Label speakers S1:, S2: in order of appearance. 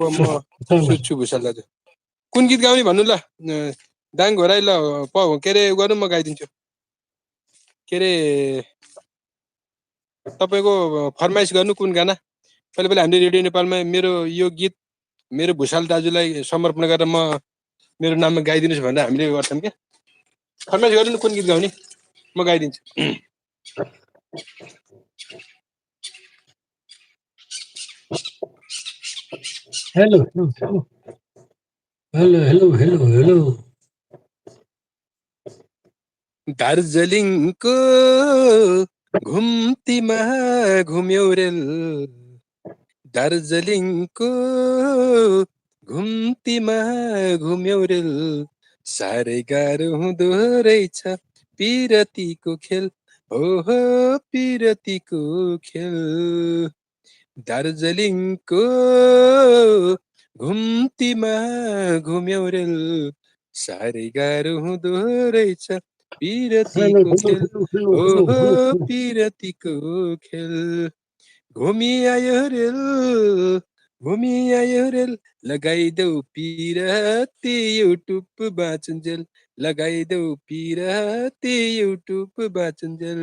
S1: म सुत्छु भुषाल दाजु। कुन गीत गाउने भन्नु ल? दाङ घोराइ ल के अरे गर्नु म गाइदिन्छु। के अरे तपाईँको फरमाइस गर्नु कुन गाना? पहिले पहिले हामीले रेडियो नेपालमा मेरो यो गीत मेरो भुषाल दाजुलाई समर्पण गरेर म मेरो नाममा गाइदिनुहोस् भनेर हामीले गर्छौँ क्या। फरमाइस गर्नु कुन गीत गाउने म गाइदिन्छु।
S2: Hello hello hello hello hello
S1: दार्जिलिङको घुम्तीमा घुम्यौ रेल, दार्जिलिङको घुम्तीमा घुम्यौ रेल, साह्रै गाह्रो हुँदो रहेछ पिरतीको खेल, हो पिरतीको खेल। दार्जिलिङको घुम्तीमा घुम्यौ रेल, साह्रै गाह्रो हुँदो रहेछ पिरतीको खेल, ओहो पिरतीको खेल। घुमिआयो रेल, घुमिआयो रेल, लगाइदेऊ पिरती युट्युब बाँचुन्जेल, लगाइदेऊ पिरती युट्युब बाँचुन्जेल।